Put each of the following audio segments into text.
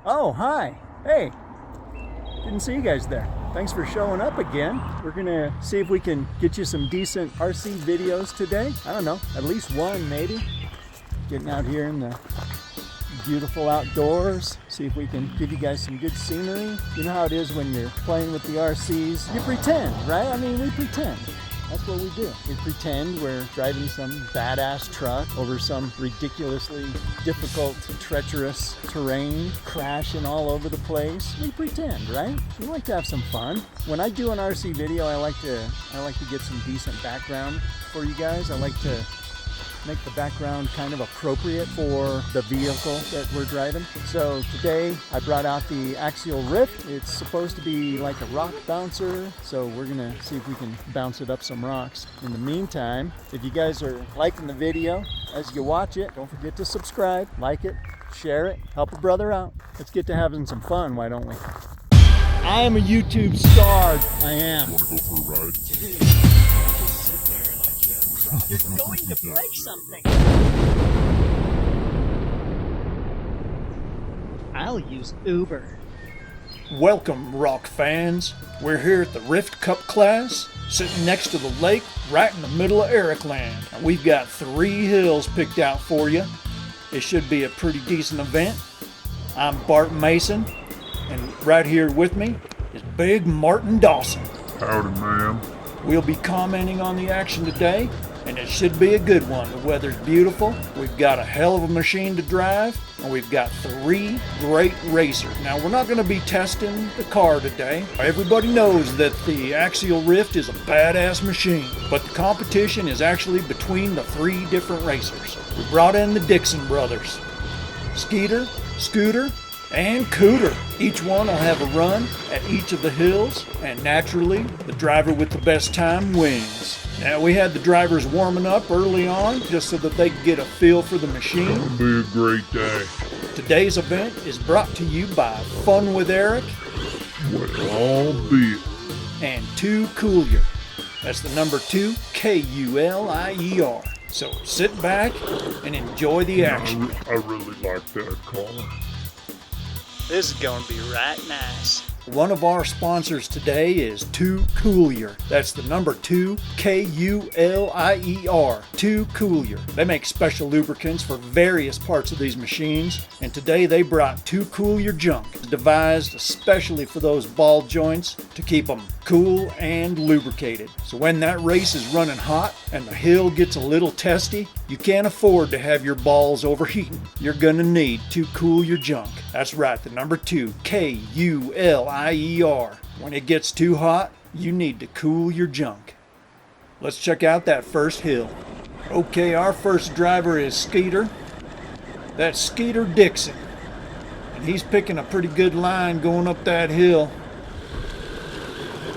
Oh, hi. Hey, didn't see you guys there. Thanks for showing up again. We're gonna see if we can get you some decent RC videos today. I don't know, at least one maybe. Getting out here in the beautiful outdoors. See if we can give you guys some good scenery. You know how it is when you're playing with the RCs. You pretend, right? I mean, we pretend. That's what we do. We pretend we're driving some badass truck over some ridiculously difficult, treacherous terrain, crashing all over the place. We pretend, right? We like to have some fun. When I do an RC video, I like to get some decent background for you guys. I like to make the background kind of appropriate for the vehicle that we're driving. So today I brought out the Axial Ryft. It's supposed to be like a rock bouncer, so we're gonna see if we can bounce it up some rocks. In the meantime, if you guys are liking the video as you watch it, don't forget to subscribe, like it, share it, help a brother out. Let's get to having some fun, why don't we? I am a YouTube star. I am. You wanna go for a ride? It's going to break something. I'll use Uber. Welcome, rock fans. We're here at the Ryft Cup class, sitting next to the lake, right in the middle of Ericland. And we've got 3 hills picked out for you. It should be a pretty decent event. I'm Bart Mason, and right here with me is Big Martin Dawson. Howdy, ma'am. We'll be commenting on the action today, and it should be a good one. The weather's beautiful, we've got a hell of a machine to drive, and we've got 3 great racers. Now, we're not going to be testing the car today. Everybody knows that the Axial Ryft is a badass machine, but the competition is actually between the 3 different racers. We brought in the Dixon brothers, Skeeter, Scooter, and Cooter. Each one will have a run at each of the hills, and naturally, the driver with the best time wins. Now, we had the drivers warming up early on just so that they could get a feel for the machine. It'll be a great day. Today's event is brought to you by Fun with Eric Well, be it. and 2 Coolier. That's the number 2, Kulier. So sit back and enjoy the action. I really like that car. This is going to be right nice. One of our sponsors today is 2 Coolier. That's the number 2, Kulier. 2 Coolier. They make special lubricants for various parts of these machines, and today they brought 2 Coolier junk, devised especially for those ball joints to keep them cool and lubricated. So when that race is running hot and the hill gets a little testy, you can't afford to have your balls overheating. You're gonna need 2 Coolier junk. That's right, the number 2, Kulier. When it gets too hot, you need to cool your junk. Let's check out that first hill. Okay, our first driver is Skeeter. That's Skeeter Dixon. And he's picking a pretty good line going up that hill.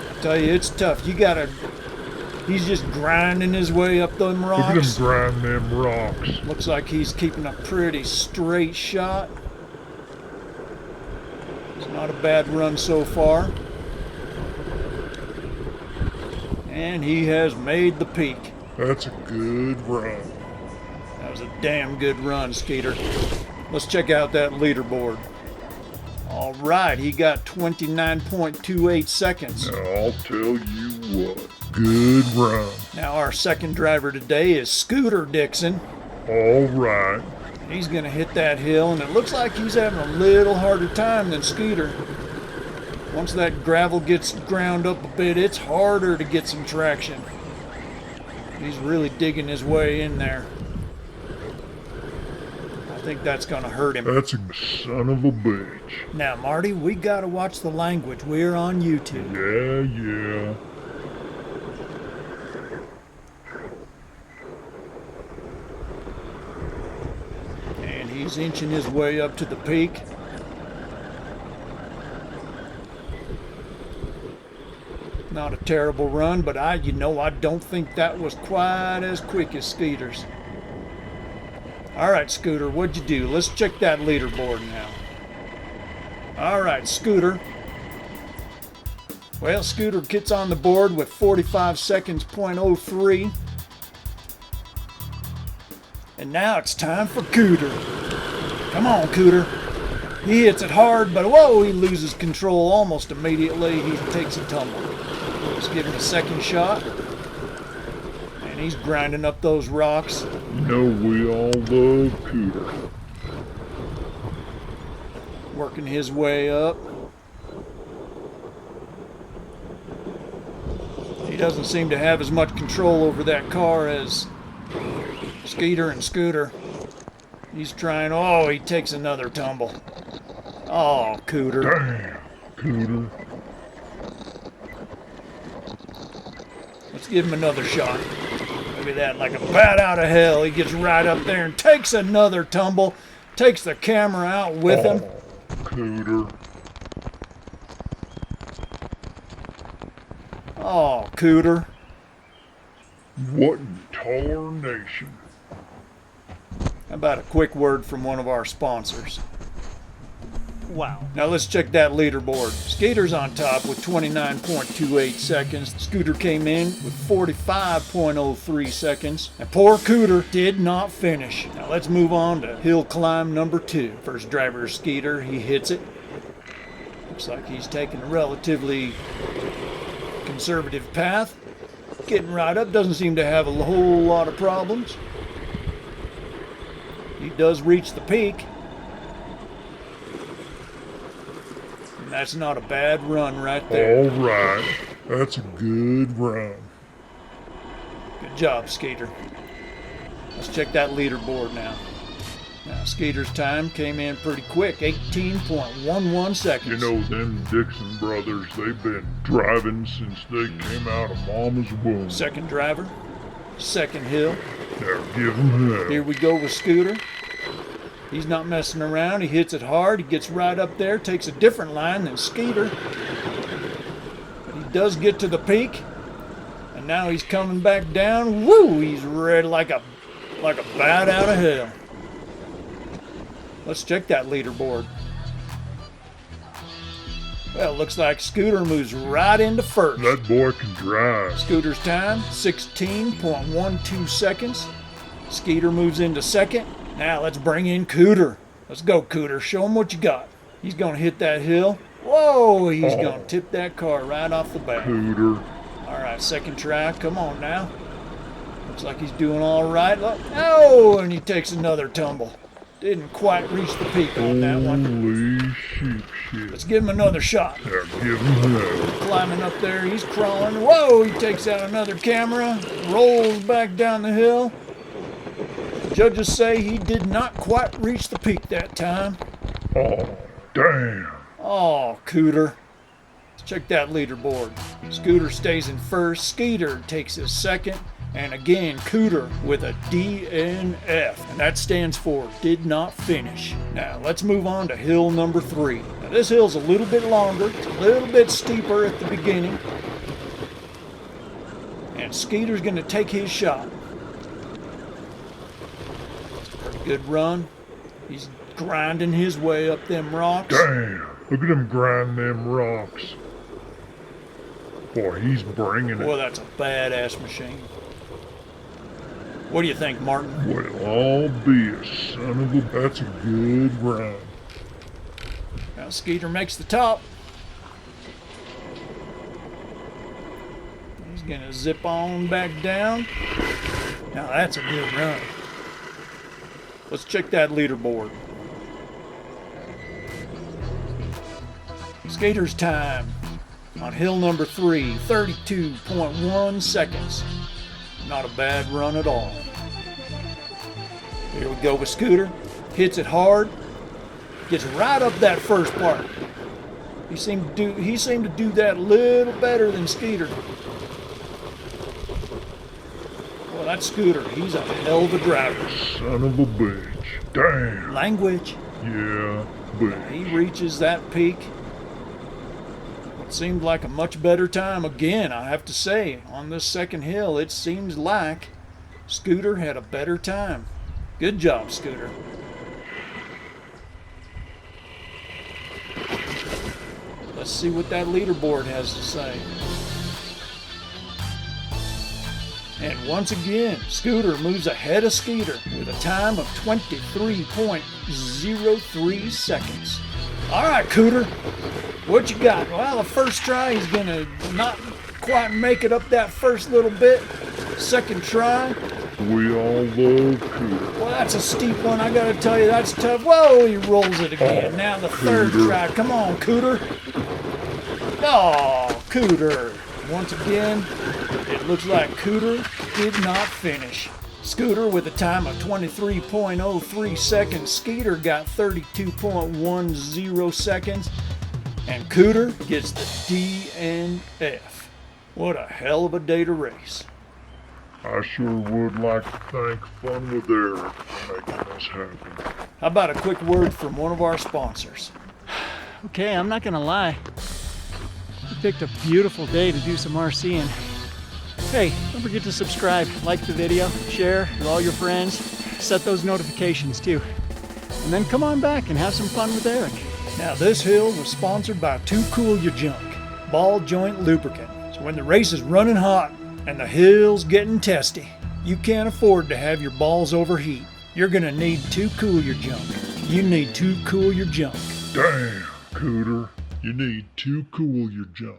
I tell you, it's tough. He's just grinding his way up them Look at him rocks. grind them rocks. Looks like he's keeping a pretty straight shot. It's not a bad run so far. And he has made the peak. That's a good run. That was a damn good run, Skeeter. Let's check out that leaderboard. All right, he got 29.28 seconds. Now, I'll tell you what. Good run. Now, our second driver today is Scooter Dixon. All right. He's going to hit that hill, and it looks like he's having a little harder time than Skeeter. Once that gravel gets ground up a bit, it's harder to get some traction. He's really digging his way in there. I think that's going to hurt him. That's a son of a bitch. Now, Marty, we got to watch the language. We're on YouTube. Yeah. And he's inching his way up to the peak. Not a terrible run, but I don't think that was quite as quick as Skeeter's. All right, Scooter, what'd you do? Let's check that leaderboard now. All right, Scooter. Well, Scooter gets on the board with 45 seconds, .03. And now it's time for Cooter. Come on, Cooter. He hits it hard, but whoa, he loses control almost immediately. He takes a tumble. Let's give him a second shot. And he's grinding up those rocks. You know we all love Cooter. Working his way up. He doesn't seem to have as much control over that car as Skeeter and Scooter. He's trying. Oh, he takes another tumble. Oh, Cooter. Damn, Cooter. Let's give him another shot. Look at that, like a bat out of hell. He gets right up there and takes another tumble. Takes the camera out with him. Cooter. Oh, Cooter. What in tarnation? How about a quick word from one of our sponsors? Wow. Now let's check that leaderboard. Skeeter's on top with 29.28 seconds. Scooter came in with 45.03 seconds. And poor Cooter did not finish. Now let's move on to hill climb number 2. First driver is Skeeter. He hits it. Looks like he's taking a relatively conservative path. Getting right up. Doesn't seem to have a whole lot of problems. He does reach the peak. And that's not a bad run right there. All right. That's a good run. Good job, Skeeter. Let's check that leaderboard now. Now, Skeeter's time came in pretty quick, 18.11 seconds. You know, them Dixon brothers, they've been driving since they came out of Mama's womb. Second driver, second hill. Now give them hell. Here we go with Scooter. He's not messing around. He hits it hard. He gets right up there, takes a different line than Skeeter. But he does get to the peak. And now he's coming back down. Woo! He's red like a bat out of hell. Let's check that leaderboard. Well, it looks like Scooter moves right into first. That boy can drive. Scooter's time, 16.12 seconds. Skeeter moves into second. Now let's bring in Cooter. Let's go, Cooter. Show him what you got. He's going to hit that hill. Whoa, he's going to tip that car right off the bat. Cooter. All right, second try. Come on now. Looks like he's doing all right. Look. Oh, and he takes another tumble. Didn't quite reach the peak on that one. Holy shit. Let's give him another shot. Now give him hell. Climbing up there, he's crawling. Whoa, he takes out another camera, rolls back down the hill. Judges say he did not quite reach the peak that time. Oh, damn. Oh, Cooter. Let's check that leaderboard. Scooter stays in first. Skeeter takes his second. And again, Cooter with a DNF. And that stands for did not finish. Now, let's move on to hill number 3. Now, this hill's a little bit longer. It's a little bit steeper at the beginning. And Skeeter's going to take his shot. Pretty good run. He's grinding his way up them rocks. Damn. Look at him grind them rocks. Boy, he's bringing Boy, it. that's a badass machine. What do you think, Martin? Well, I'll be a son of a... That's a good run. Now Skeeter makes the top. He's gonna zip on back down. Now that's a good run. Let's check that leaderboard. Skeeter's time on hill number 3, 32.1 seconds. Not a bad run at all. Here we go with Scooter. Hits it hard. Gets right up that first part. He seemed to do that a little better than Skeeter. Well, that's Scooter. He's a hell of a driver. Son of a bitch. Damn. Language. Yeah, but He reaches that peak. It seemed like a much better time again, I have to say. On this second hill, it seems like Scooter had a better time. Good job, Scooter. Let's see what that leaderboard has to say. And once again, Scooter moves ahead of Skeeter with a time of 23.03 seconds. All right, Cooter, what you got? Well, the first try, he's gonna not quite make it up that first little bit. Second try, We all love Cooter. well, that's a steep one. I gotta tell you, that's tough. Whoa, he rolls it again. Now the third Cooter. try. Come on, Cooter. Oh, Cooter. Once again, it looks like Cooter did not finish. Scooter with a time of 23.03 seconds. Skeeter got 32.10 seconds. And Cooter gets the DNF. What a hell of a day to race. I sure would like to thank Fun with Eric for making us happy. How about a quick word from one of our sponsors? Okay, I'm not gonna lie. We picked a beautiful day to do some RCing. Hey, don't forget to subscribe, like the video, share with all your friends, set those notifications too. And then come on back and have some fun with Eric. Now, this hill was sponsored by Too Cool Your Junk, ball joint lubricant. So when the race is running hot and the hill's getting testy, you can't afford to have your balls overheat. You're gonna need Too Cool Your Junk. You need Too Cool Your Junk. Damn, Cooter. You need to cool your junk.